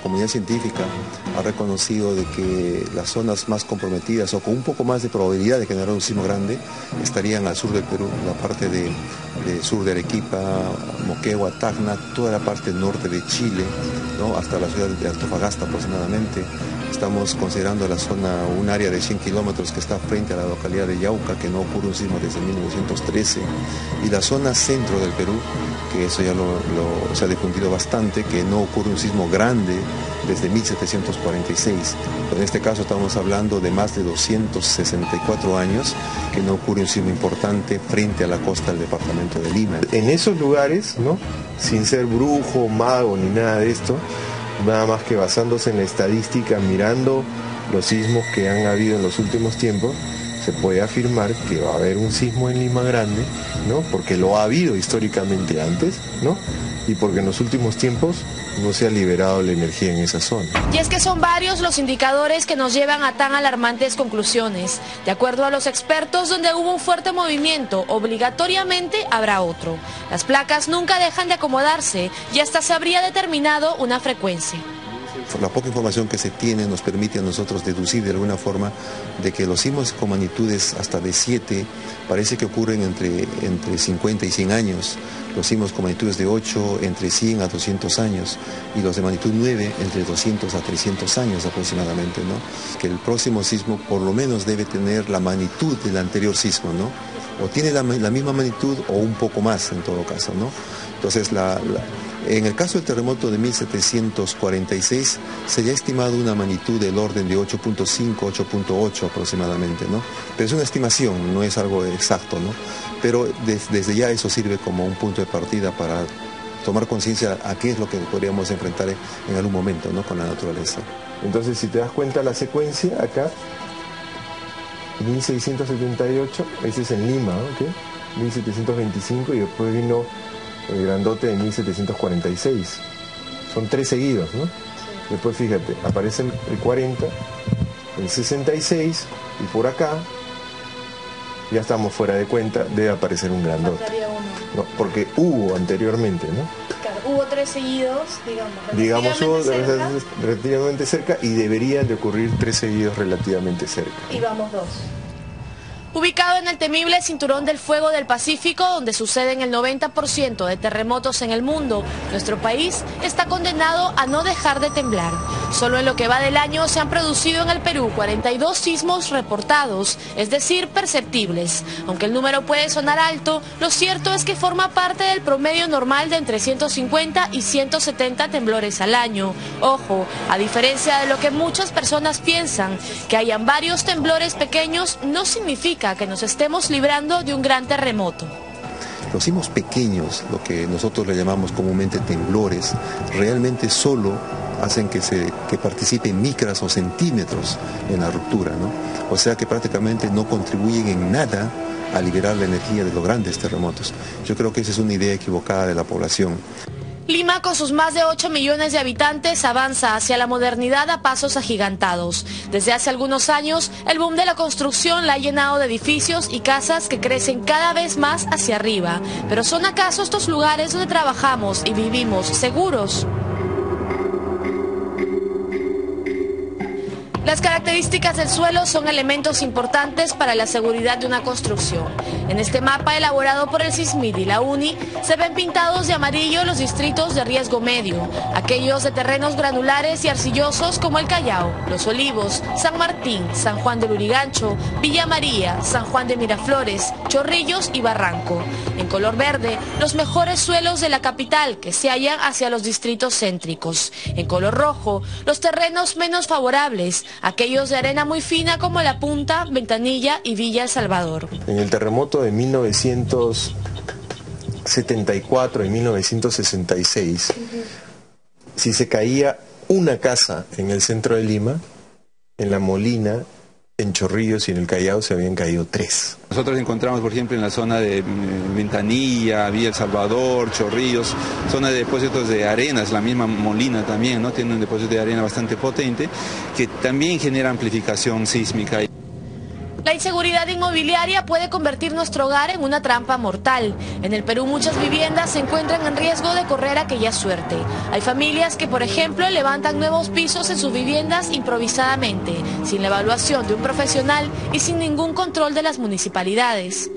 comunidad científica ha reconocido de que las zonas más comprometidas o con un poco más de probabilidad de generar un sismo grande estarían al sur del Perú, la parte de sur de Arequipa, Moquegua, Tacna, toda la parte norte de Chile, ¿no? Hasta la ciudad de Antofagasta aproximadamente. Estamos considerando la zona, un área de 100 kilómetros que está frente a la localidad de Yauca, que no ocurre un sismo desde 1913, y la zona centro del Perú, que eso ya se ha difundido bastante, que no ocurre un sismo grande desde 1746. En este caso estamos hablando de más de 264 años que no ocurre un sismo importante frente a la costa del departamento de Lima. En esos lugares, ¿no?, sin ser brujo, mago ni nada de esto, nada más que basándose en la estadística, mirando los sismos que han habido en los últimos tiempos, se puede afirmar que va a haber un sismo en Lima Grande, ¿no?, porque lo ha habido históricamente antes, ¿no?, y porque en los últimos tiempos no se ha liberado la energía en esa zona. Y es que son varios los indicadores que nos llevan a tan alarmantes conclusiones. De acuerdo a los expertos, donde hubo un fuerte movimiento, obligatoriamente habrá otro. Las placas nunca dejan de acomodarse y hasta se habría determinado una frecuencia. La poca información que se tiene nos permite a nosotros deducir de alguna forma de que los sismos con magnitudes hasta de 7 parece que ocurren entre 50 y 100 años, los sismos con magnitudes de 8 entre 100 a 200 años y los de magnitud 9 entre 200 a 300 años aproximadamente, ¿no? Que el próximo sismo por lo menos debe tener la magnitud del anterior sismo, ¿no? O tiene la misma magnitud o un poco más en todo caso, ¿no? Entonces, en el caso del terremoto de 1746 se ha estimado una magnitud del orden de 8.5, 8.8 aproximadamente, ¿no? Pero es una estimación, no es algo exacto, ¿no? Pero desde ya eso sirve como un punto de partida para tomar conciencia a qué es lo que podríamos enfrentar en algún momento, ¿no?, con la naturaleza. Entonces, si te das cuenta la secuencia acá, 1678, ese es en Lima, ¿ok? 1725 y después vino el grandote de 1746. Son 3 seguidos, ¿no? Sí. Después fíjate, aparecen el 40, el 66 y por acá ya estamos fuera de cuenta, debe aparecer un grandote. No, porque hubo anteriormente, ¿no? Claro, hubo 3 seguidos, digamos hubo relativamente cerca y deberían de ocurrir 3 seguidos relativamente cerca. Y vamos 2. Ubicado en el temible cinturón del fuego del Pacífico, donde suceden el 90% de terremotos en el mundo, nuestro país está condenado a no dejar de temblar. Solo en lo que va del año se han producido en el Perú 42 sismos reportados, es decir, perceptibles. Aunque el número puede sonar alto, lo cierto es que forma parte del promedio normal de entre 150 y 170 temblores al año. Ojo, a diferencia de lo que muchas personas piensan, que hayan varios temblores pequeños no significa que nos estemos librando de un gran terremoto. Los sismos pequeños, lo que nosotros le llamamos comúnmente temblores, realmente solo hacen que participen micras o centímetros en la ruptura, ¿no? O sea que prácticamente no contribuyen en nada a liberar la energía de los grandes terremotos. Yo creo que esa es una idea equivocada de la población. Lima, con sus más de 8 millones de habitantes, avanza hacia la modernidad a pasos agigantados. Desde hace algunos años, el boom de la construcción la ha llenado de edificios y casas que crecen cada vez más hacia arriba. ¿Pero son acaso estos lugares donde trabajamos y vivimos seguros? Las características del suelo son elementos importantes para la seguridad de una construcción. En este mapa elaborado por el SISMID y la UNI se ven pintados de amarillo los distritos de riesgo medio, aquellos de terrenos granulares y arcillosos como el Callao, Los Olivos, San Martín, San Juan de Lurigancho, Villa María, San Juan de Miraflores, Chorrillos y Barranco. En color verde, los mejores suelos de la capital que se hallan hacia los distritos céntricos. En color rojo, los terrenos menos favorables, aquellos de arena muy fina como La Punta, Ventanilla y Villa El Salvador. En el terremoto de 1974 y 1966, si se caía una casa en el centro de Lima, en La Molina, en Chorrillos y en el Callao se habían caído 3. Nosotros encontramos, por ejemplo, en la zona de Ventanilla, Villa El Salvador, Chorrillos, zona de depósitos de arenas, la misma Molina también, ¿no? Tiene un depósito de arena bastante potente que también genera amplificación sísmica. La inseguridad inmobiliaria puede convertir nuestro hogar en una trampa mortal. En el Perú muchas viviendas se encuentran en riesgo de correr aquella suerte. Hay familias que, por ejemplo, levantan nuevos pisos en sus viviendas improvisadamente, sin la evaluación de un profesional y sin ningún control de las municipalidades.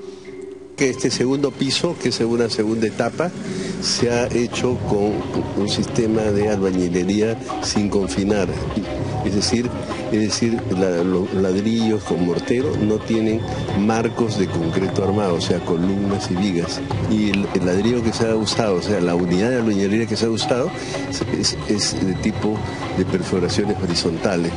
Este segundo piso, que es una segunda etapa, se ha hecho con un sistema de albañilería sin confinar. Es decir, los ladrillos con mortero no tienen marcos de concreto armado, o sea, columnas y vigas. Y el ladrillo que se ha usado, o sea, la unidad de albañilería que se ha usado es de tipo de perforaciones horizontales,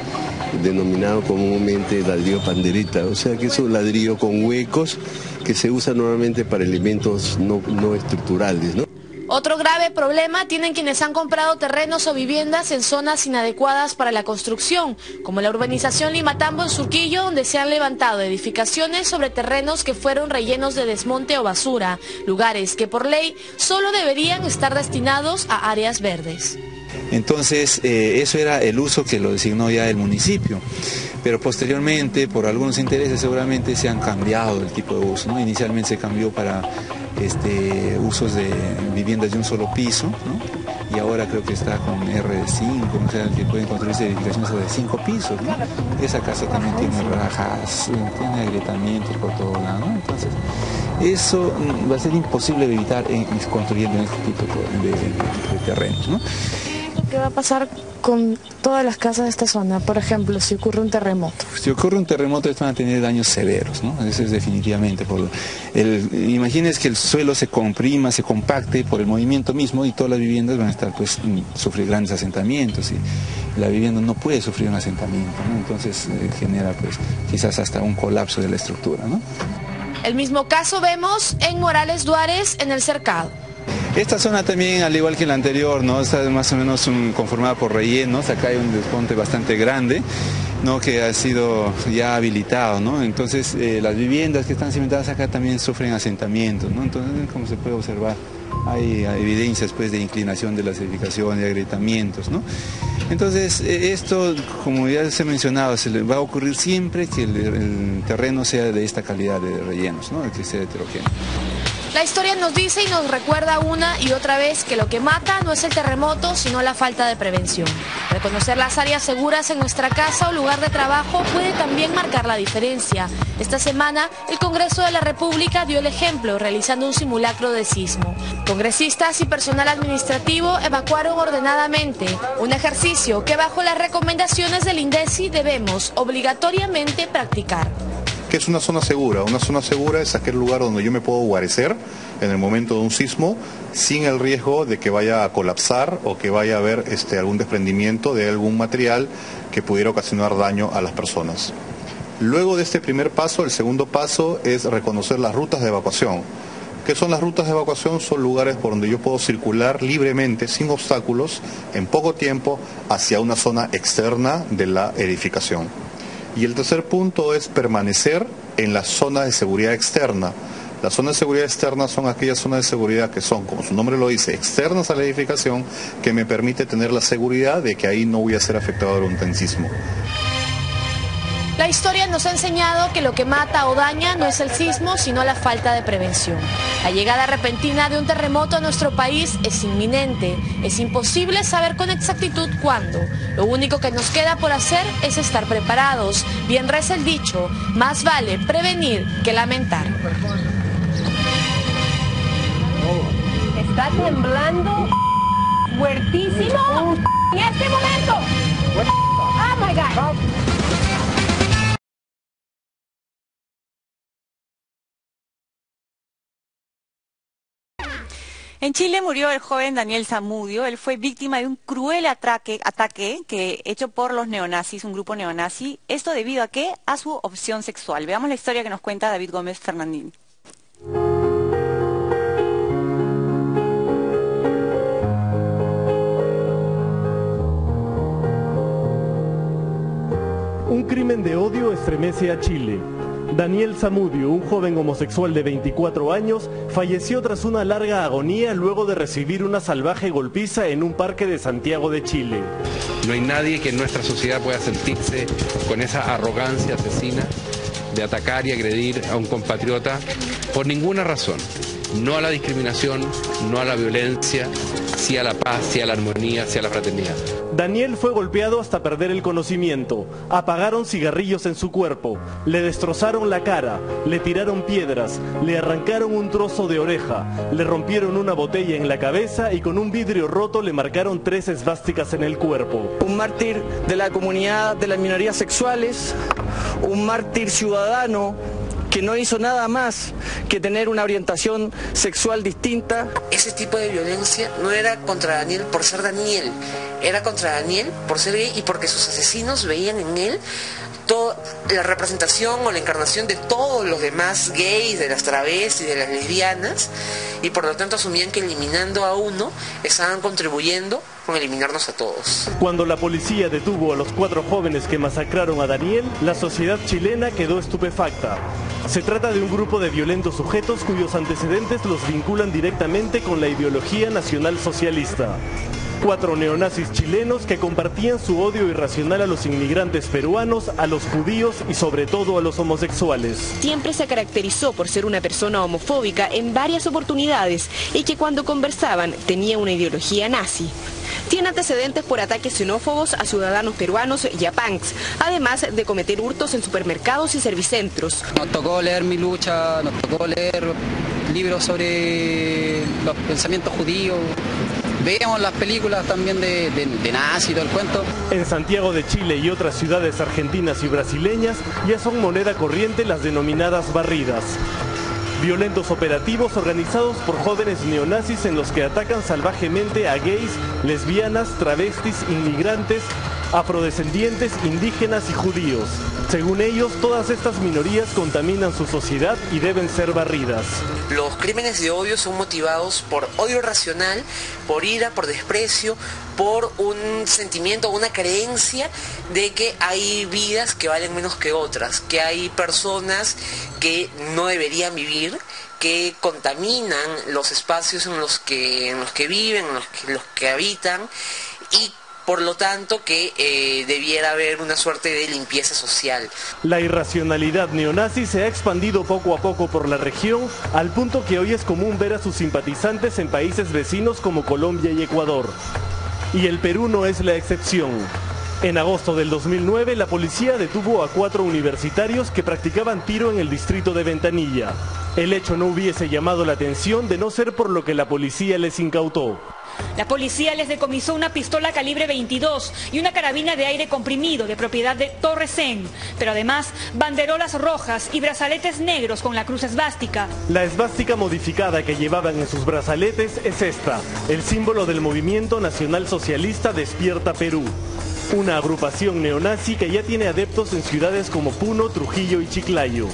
denominado comúnmente ladrillo pandereta, o sea que es un ladrillo con huecos que se usa normalmente para elementos no estructurales, ¿no? Otro grave problema tienen quienes han comprado terrenos o viviendas en zonas inadecuadas para la construcción, como la urbanización Limatambo en Surquillo, donde se han levantado edificaciones sobre terrenos que fueron rellenos de desmonte o basura, lugares que por ley solo deberían estar destinados a áreas verdes. Entonces, eso era el uso que lo designó ya el municipio, pero posteriormente, por algunos intereses, seguramente se han cambiado el tipo de uso, ¿no? Inicialmente se cambió para usos de viviendas de un solo piso, ¿no? Y ahora creo que está con R5, o sea, que pueden construirse edificaciones de 5 pisos, ¿no? Esa casa también tiene rajas, tiene agrietamientos por todo lado, ¿no? Entonces, eso va a ser imposible de evitar construyendo en este tipo de terrenos, ¿no? ¿Qué va a pasar con todas las casas de esta zona? Por ejemplo, si ocurre un terremoto. Si ocurre un terremoto, van a tener daños severos, ¿no? Eso es definitivamente. Imagínense que el suelo se comprima, se compacte por el movimiento mismo y todas las viviendas van a estar, pues, sufrir grandes asentamientos y la vivienda no puede sufrir un asentamiento, ¿no? Entonces genera, pues, quizás hasta un colapso de la estructura, ¿no? El mismo caso vemos en Morales Duárez, en el Cercado. Esta zona también, al igual que la anterior, ¿no? Está más o menos conformada por rellenos. Acá hay un desmonte bastante grande, ¿no? Que ha sido ya habilitado, ¿no? Entonces las viviendas que están cimentadas acá también sufren asentamientos, ¿no? Entonces, como se puede observar, hay evidencias, pues, de inclinación de las edificaciones, de agrietamientos, ¿no? Entonces esto, como ya se ha mencionado, se le va a ocurrir siempre que el terreno sea de esta calidad de rellenos, ¿no? Que sea heterogéneo. La historia nos dice y nos recuerda una y otra vez que lo que mata no es el terremoto, sino la falta de prevención. Reconocer las áreas seguras en nuestra casa o lugar de trabajo puede también marcar la diferencia. Esta semana, el Congreso de la República dio el ejemplo, realizando un simulacro de sismo. Congresistas y personal administrativo evacuaron ordenadamente, un ejercicio que bajo las recomendaciones del INDECI debemos obligatoriamente practicar. ¿Qué es una zona segura? Una zona segura es aquel lugar donde yo me puedo guarecer en el momento de un sismo sin el riesgo de que vaya a colapsar o que vaya a haber algún desprendimiento de algún material que pudiera ocasionar daño a las personas. Luego de este primer paso, el segundo paso es reconocer las rutas de evacuación. ¿Qué son las rutas de evacuación? Son lugares por donde yo puedo circular libremente, sin obstáculos, en poco tiempo, hacia una zona externa de la edificación. Y el tercer punto es permanecer en la zona de seguridad externa. Las zonas de seguridad externa son aquellas zonas de seguridad que son, como su nombre lo dice, externas a la edificación, que me permite tener la seguridad de que ahí no voy a ser afectado durante un sismo. La historia nos ha enseñado que lo que mata o daña no es el sismo, sino la falta de prevención. La llegada repentina de un terremoto a nuestro país es inminente. Es imposible saber con exactitud cuándo. Lo único que nos queda por hacer es estar preparados. Bien reza el dicho, más vale prevenir que lamentar. Está temblando fuertísimo en este momento. Oh my God. En Chile murió el joven Daniel Zamudio. Él fue víctima de un cruel ataque hecho por los neonazis, un grupo neonazi. ¿Esto debido a qué? A su opción sexual. Veamos la historia que nos cuenta David Gómez Fernandini. Un crimen de odio estremece a Chile. Daniel Zamudio, un joven homosexual de 24 años, falleció tras una larga agonía luego de recibir una salvaje golpiza en un parque de Santiago de Chile. No hay nadie que en nuestra sociedad pueda sentirse con esa arrogancia asesina de atacar y agredir a un compatriota por ninguna razón. No a la discriminación, no a la violencia, sí a la paz, sí a la armonía, sí a la fraternidad. Daniel fue golpeado hasta perder el conocimiento. Apagaron cigarrillos en su cuerpo, le destrozaron la cara, le tiraron piedras, le arrancaron un trozo de oreja, le rompieron una botella en la cabeza y con un vidrio roto le marcaron 3 esvásticas en el cuerpo. Un mártir de la comunidad de las minorías sexuales, un mártir ciudadano que no hizo nada más que tener una orientación sexual distinta. Ese tipo de violencia no era contra Daniel por ser Daniel, era contra Daniel por ser gay y porque sus asesinos veían en él toda la representación o la encarnación de todos los demás gays, de las travestis, de las lesbianas, y por lo tanto asumían que eliminando a uno estaban contribuyendo con eliminarnos a todos. Cuando la policía detuvo a los 4 jóvenes que masacraron a Daniel, la sociedad chilena quedó estupefacta. Se trata de un grupo de violentos sujetos cuyos antecedentes los vinculan directamente con la ideología nacionalsocialista. 4 neonazis chilenos que compartían su odio irracional a los inmigrantes peruanos, a los judíos y sobre todo a los homosexuales. Siempre se caracterizó por ser una persona homofóbica en varias oportunidades y que cuando conversaban tenía una ideología nazi. Tiene antecedentes por ataques xenófobos a ciudadanos peruanos y a punks, además de cometer hurtos en supermercados y servicentros. Nos tocó leer Mi Lucha, nos tocó leer libros sobre los pensamientos judíos. Veíamos las películas también de nazi y todo el cuento. En Santiago de Chile y otras ciudades argentinas y brasileñas ya son moneda corriente las denominadas barridas. Violentos operativos organizados por jóvenes neonazis en los que atacan salvajemente a gays, lesbianas, travestis, inmigrantes, afrodescendientes, indígenas y judíos. Según ellos, todas estas minorías contaminan su sociedad y deben ser barridas. Los crímenes de odio son motivados por odio irracional, por ira, por desprecio, por un sentimiento, una creencia de que hay vidas que valen menos que otras, que hay personas que no deberían vivir, que contaminan los espacios en los que viven, en los que habitan, y por lo tanto que debiera haber una suerte de limpieza social. La irracionalidad neonazi se ha expandido poco a poco por la región, al punto que hoy es común ver a sus simpatizantes en países vecinos como Colombia y Ecuador. Y el Perú no es la excepción. En agosto del 2009, la policía detuvo a 4 universitarios que practicaban tiro en el distrito de Ventanilla. El hecho no hubiese llamado la atención de no ser por lo que la policía les incautó. La policía les decomisó una pistola calibre 22 y una carabina de aire comprimido de propiedad de Torresen, pero además banderolas rojas y brazaletes negros con la cruz esvástica. La esvástica modificada que llevaban en sus brazaletes es esta, el símbolo del movimiento nacional socialista Despierta Perú. Una agrupación neonazi que ya tiene adeptos en ciudades como Puno, Trujillo y Chiclayo.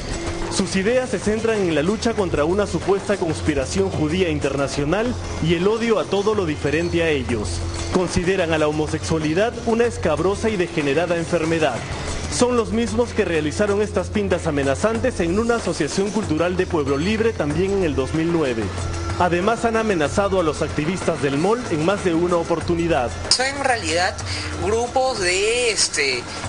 Sus ideas se centran en la lucha contra una supuesta conspiración judía internacional y el odio a todo lo diferente a ellos. Consideran a la homosexualidad una escabrosa y degenerada enfermedad. Son los mismos que realizaron estas pintas amenazantes en una asociación cultural de Pueblo Libre también en el 2009. Además han amenazado a los activistas del MOL en más de una oportunidad. Son en realidad grupos de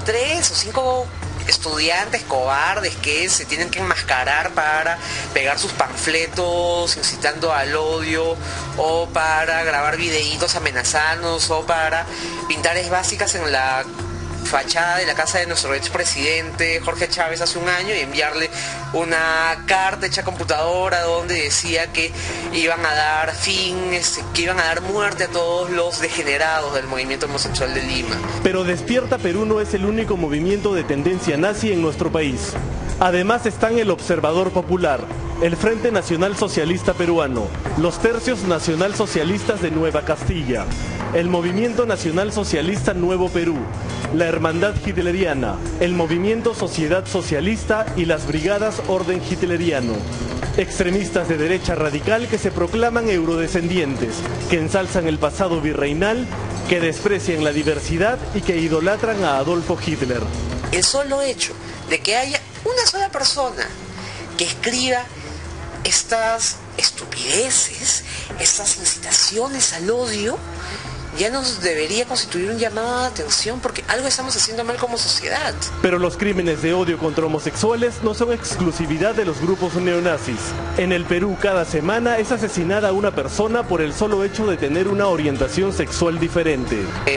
3 o 5 estudiantes cobardes que se tienen que enmascarar para pegar sus panfletos incitando al odio, o para grabar videitos amenazándonos, o para pintar esvásticas en la fachada de la casa de nuestro expresidente Jorge Chávez hace un año y enviarle una carta hecha a computadora donde decía que iban a dar que iban a dar muerte a todos los degenerados del movimiento homosexual de Lima. Pero Despierta Perú no es el único movimiento de tendencia nazi en nuestro país. Además están el Observador Popular, el Frente Nacional Socialista Peruano, los Tercios Nacional Socialistas de Nueva Castilla, el Movimiento Nacional Socialista Nuevo Perú, la Hermandad Hitleriana, el Movimiento Sociedad Socialista y las Brigadas Orden Hitleriano. Extremistas de derecha radical que se proclaman eurodescendientes, que ensalzan el pasado virreinal, que desprecian la diversidad y que idolatran a Adolfo Hitler. El solo hecho de que haya una sola persona que escriba estas estupideces, estas incitaciones al odio, ya nos debería constituir un llamado de atención porque algo estamos haciendo mal como sociedad. Pero los crímenes de odio contra homosexuales no son exclusividad de los grupos neonazis. En el Perú, cada semana es asesinada una persona por el solo hecho de tener una orientación sexual diferente.